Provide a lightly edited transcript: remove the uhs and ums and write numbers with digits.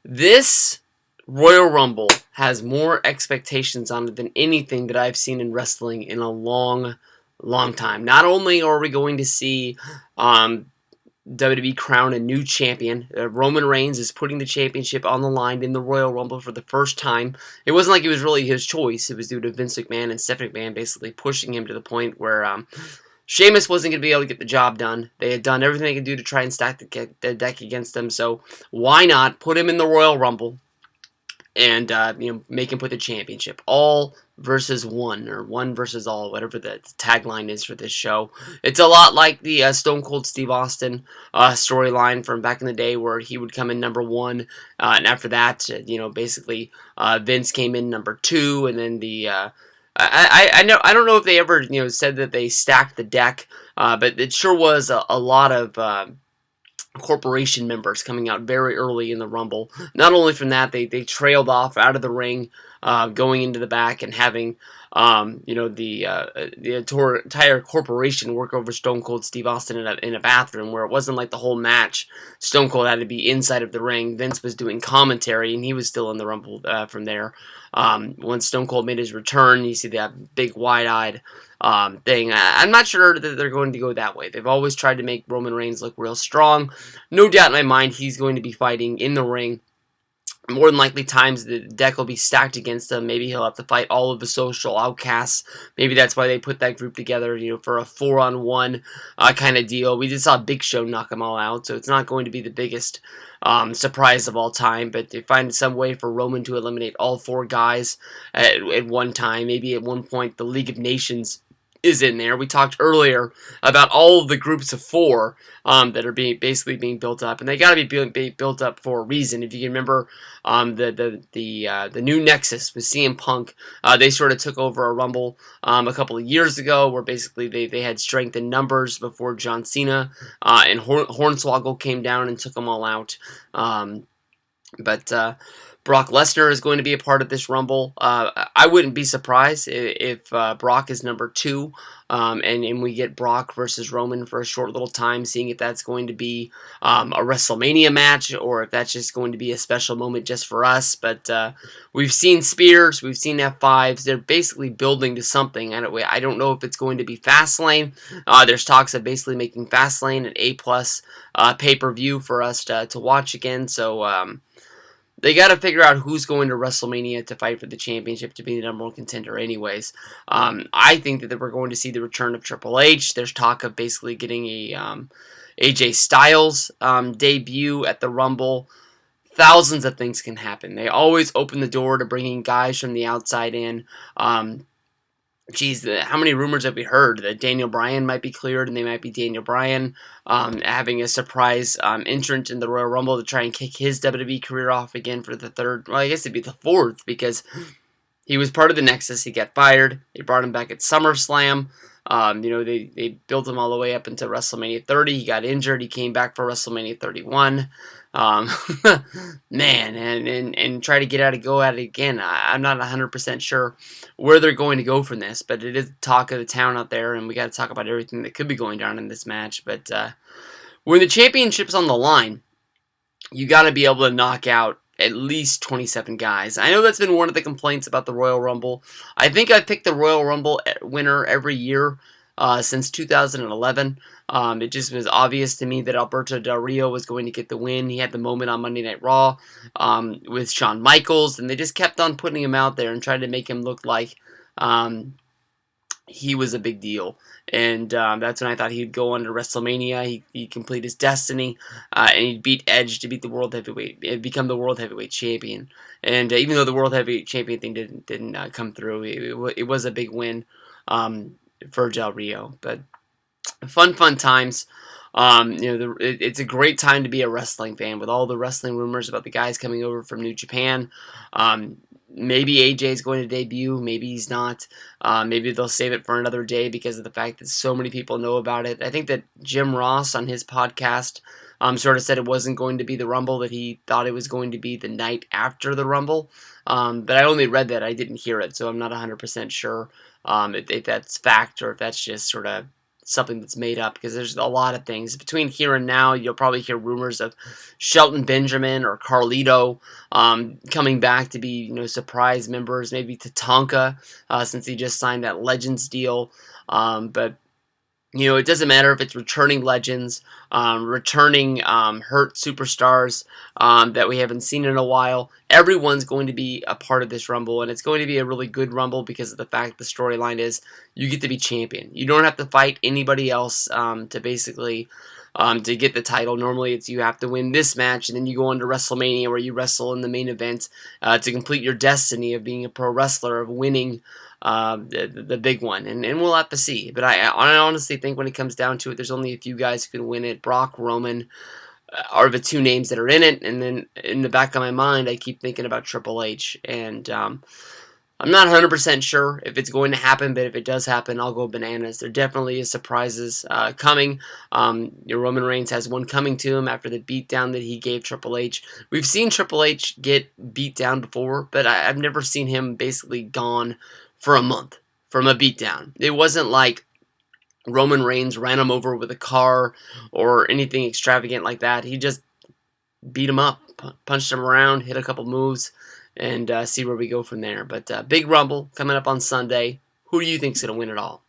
This Royal Rumble has more expectations on it than anything that I've seen in wrestling in a long, long time. Not only are we going to see WWE crown a new champion, Roman Reigns is putting the championship on the line in the Royal Rumble for the first time. It wasn't like it was really his choice. It was due to Vince McMahon and Stephanie McMahon basically pushing him to the point where Sheamus wasn't going to be able to get the job done. They had done everything they could do to try and stack the deck against him, so why not put him in the Royal Rumble and make him put the championship? All versus one, or one versus all, whatever the tagline is for this show. It's a lot like the Stone Cold Steve Austin storyline from back in the day, where he would come in number one, and after that, basically Vince came in number two, and then the I don't know if they ever said that they stacked the deck, but it sure was a lot of corporation members coming out very early in the Rumble. Not only from that, they trailed off out of the ring, going into the back and having the entire corporation work over Stone Cold Steve Austin in a bathroom, where it wasn't like the whole match Stone Cold had to be inside of the ring. Vince was doing commentary, and he was still in the Rumble from there. Once Stone Cold made his return, you see that big wide-eyed thing. I'm not sure that they're going to go that way. They've always tried to make Roman Reigns look real strong. No doubt in my mind he's going to be fighting in the ring. More than likely times the deck will be stacked against him. Maybe he'll have to fight all of the social outcasts. Maybe that's why they put that group together, for a 4-on-1 kind of deal. We just saw Big Show knock them all out, so it's not going to be the biggest surprise of all time. But they find some way for Roman to eliminate all four guys at one time. Maybe at one point the League of Nations is in there. We talked earlier about all of the groups of four that are basically being built up, and they got to be built up for a reason. If you can remember, the new Nexus with CM Punk, they sort of took over a Rumble a couple of years ago, where basically they had strength in numbers before John Cena and Hornswoggle came down and took them all out. But Brock Lesnar is going to be a part of this Rumble. I wouldn't be surprised if Brock is number 2, and we get Brock versus Roman for a short little time, seeing if that's going to be a WrestleMania match, or if that's just going to be a special moment just for us. But we've seen spears, we've seen F5s. They're basically building to something. I don't know if it's going to be Fastlane. There's talks of basically making Fastlane an A+ pay-per-view for us to watch again. So they got to figure out who's going to WrestleMania to fight for the championship to be the number one contender anyways. I think that we're going to see the return of Triple H. There's talk of basically getting a AJ Styles debut at the Rumble. Thousands of things can happen. They always open the door to bringing guys from the outside in. How many rumors have we heard that Daniel Bryan might be cleared, and they might be Daniel Bryan having a surprise entrant in the Royal Rumble to try and kick his WWE career off again for the third, well, I guess it'd be the fourth, because he was part of the Nexus. He got fired. They brought him back at SummerSlam. They built him all the way up into WrestleMania 30. He got injured. He came back for WrestleMania 31. Man, and try to go at it again. I'm not 100% sure where they're going to go from this, but it is talk of the town out there, and we got to talk about everything that could be going down in this match. But when the championship's on the line, you got to be able to knock out at least 27 guys. I know that's been one of the complaints about the Royal Rumble. I think I picked the Royal Rumble winner every year since 2011. It just was obvious to me that Alberto Del Rio was going to get the win. He had the moment on Monday Night Raw with Shawn Michaels, and they just kept on putting him out there and tried to make him look like he was a big deal. And that's when I thought he'd go on to WrestleMania. He'd complete his destiny, and he'd beat Edge to beat the World Heavyweight, become the World Heavyweight Champion. And even though the World Heavyweight Champion thing didn't come through, it was a big win for Del Rio. But fun times. It's a great time to be a wrestling fan with all the wrestling rumors about the guys coming over from New Japan. Maybe AJ is going to debut. Maybe he's not. Maybe they'll save it for another day because of the fact that so many people know about it. I think that Jim Ross on his podcast sort of said it wasn't going to be the Rumble, that he thought it was going to be the night after the Rumble. But I only read that. I didn't hear it, so I'm not 100% sure if that's fact or if that's just sort of something that's made up, because there's a lot of things. Between here and now, you'll probably hear rumors of Shelton Benjamin or Carlito coming back to be, surprise members. Maybe Tatanka, since he just signed that Legends deal. But it doesn't matter if it's returning legends, returning hurt superstars that we haven't seen in a while. Everyone's going to be a part of this Rumble, and it's going to be a really good Rumble because of the fact the storyline is you get to be champion. You don't have to fight anybody else to basically to get the title. Normally, it's you have to win this match, and then you go on to WrestleMania where you wrestle in the main event to complete your destiny of being a pro wrestler, of winning the big one, and we'll have to see. But I honestly think when it comes down to it, there's only a few guys who can win it. Brock, Roman are the two names that are in it, and then in the back of my mind, I keep thinking about Triple H, and I'm not 100% sure if it's going to happen, but if it does happen, I'll go bananas. There definitely is surprises coming. Roman Reigns has one coming to him after the beatdown that he gave Triple H. We've seen Triple H get beat down before, but I've never seen him basically gone for a month from a beatdown. It wasn't like Roman Reigns ran him over with a car or anything extravagant like that. He just beat him up, punched him around, hit a couple moves, and see where we go from there. But big Rumble coming up on Sunday. Who do you think's going to win it all?